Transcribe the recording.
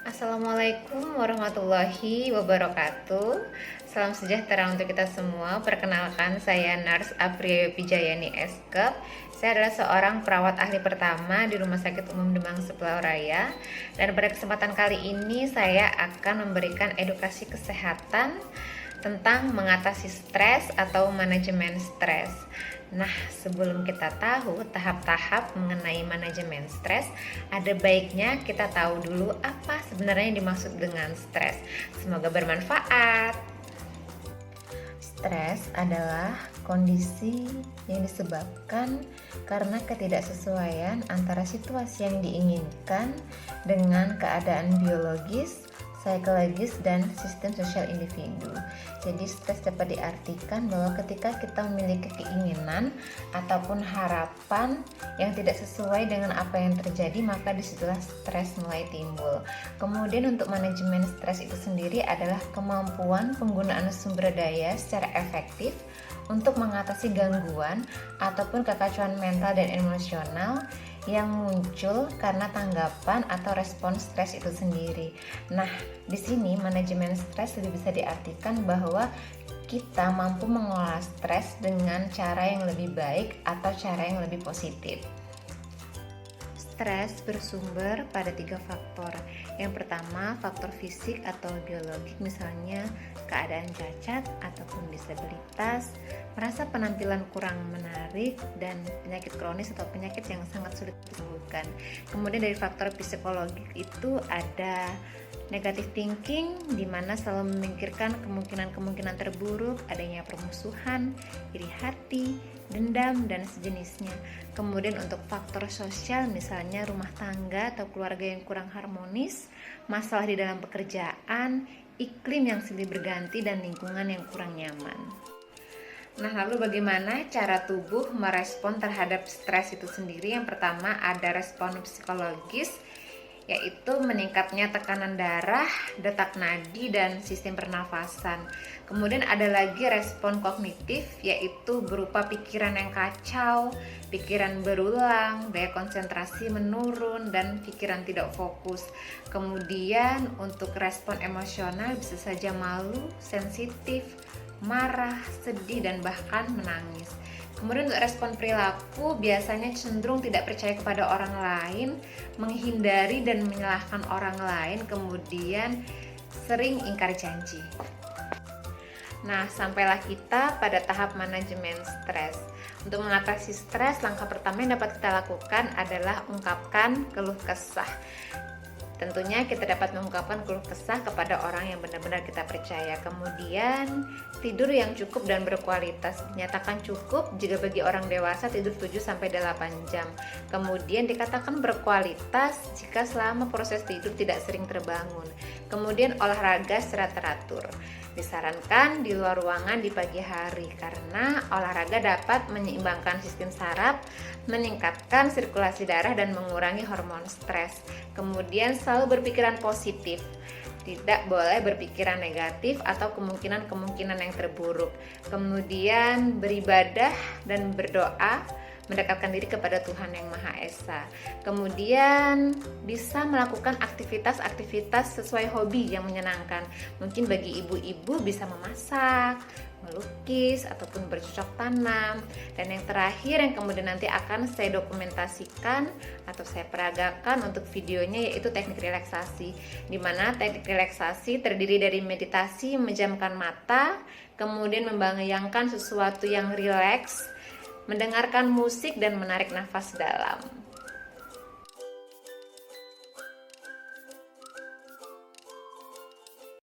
Assalamualaikum warahmatullahi wabarakatuh. Salam sejahtera untuk kita semua. Perkenalkan, saya Nurse Apriya Pijayani Eskep. Saya adalah seorang perawat ahli pertama di Rumah Sakit Umum Demang Sebelah Raya. Dan pada kesempatan kali ini saya akan memberikan edukasi kesehatan tentang mengatasi stres atau manajemen stres. Nah, sebelum kita tahu tahap-tahap mengenai manajemen stres, ada baiknya kita tahu dulu apa sebenarnya yang dimaksud dengan stres. Semoga bermanfaat. Stres adalah kondisi yang disebabkan karena ketidaksesuaian antara situasi yang diinginkan dengan keadaan biologis, psikologis, dan sistem sosial individu. Jadi stres dapat diartikan bahwa ketika kita memiliki keinginan ataupun harapan yang tidak sesuai dengan apa yang terjadi, maka disitulah stres mulai timbul. Kemudian untuk manajemen stres itu sendiri adalah kemampuan penggunaan sumber daya secara efektif untuk mengatasi gangguan ataupun kekacauan mental dan emosional yang muncul karena tanggapan atau respon stres itu sendiri. Nah, di sini manajemen stres lebih bisa diartikan bahwa kita mampu mengolah stres dengan cara yang lebih baik atau cara yang lebih positif. Stres bersumber pada 3 faktor. Yang pertama, faktor fisik atau biologik, misalnya keadaan cacat ataupun disabilitas, merasa penampilan kurang menarik, dan penyakit kronis atau penyakit yang sangat sulit disembuhkan. Kemudian dari faktor psikologik itu ada negative thinking, di mana selalu memikirkan kemungkinan-kemungkinan terburuk, adanya permusuhan, iri hati, dendam, dan sejenisnya. Kemudian untuk faktor sosial, misalnya rumah tangga atau keluarga yang kurang harmonis, masalah di dalam pekerjaan, iklim yang silih berganti, dan lingkungan yang kurang nyaman. Nah, lalu bagaimana cara tubuh merespon terhadap stres itu sendiri? Yang pertama ada respon psikologis, yaitu meningkatnya tekanan darah, detak nadi, dan sistem pernafasan. Kemudian ada lagi respon kognitif, yaitu berupa pikiran yang kacau, pikiran berulang, daya konsentrasi menurun, dan pikiran tidak fokus. Kemudian untuk respon emosional bisa saja malu, sensitif, marah, sedih, dan bahkan menangis. Kemudian untuk respon perilaku biasanya cenderung tidak percaya kepada orang lain, menghindari dan menyalahkan orang lain, kemudian sering ingkar janji. Nah, sampailah kita pada tahap manajemen stres. Untuk mengatasi stres, langkah pertama yang dapat kita lakukan adalah ungkapkan keluh kesah. Tentunya kita dapat mengungkapkan keluh kesah kepada orang yang benar-benar kita percaya. Kemudian tidur yang cukup dan berkualitas. Dinyatakan cukup jika bagi orang dewasa tidur 7-8 jam. Kemudian dikatakan berkualitas jika selama proses tidur tidak sering terbangun. Kemudian olahraga secara teratur. Disarankan di luar ruangan di pagi hari karena olahraga dapat menyeimbangkan sistem saraf, meningkatkan sirkulasi darah, dan mengurangi hormon stres. Kemudian selalu berpikiran positif, tidak boleh berpikiran negatif atau kemungkinan-kemungkinan yang terburuk. Kemudian beribadah dan berdoa, mendekatkan diri kepada Tuhan Yang Maha Esa. Kemudian bisa melakukan aktivitas-aktivitas sesuai hobi yang menyenangkan. Mungkin bagi ibu-ibu bisa memasak, melukis, ataupun bercocok tanam. Dan yang terakhir yang kemudian nanti akan saya dokumentasikan atau saya peragakan untuk videonya, yaitu teknik relaksasi, di mana teknik relaksasi terdiri dari meditasi, memejamkan mata, kemudian membayangkan sesuatu yang rileks, mendengarkan musik, dan menarik nafas dalam.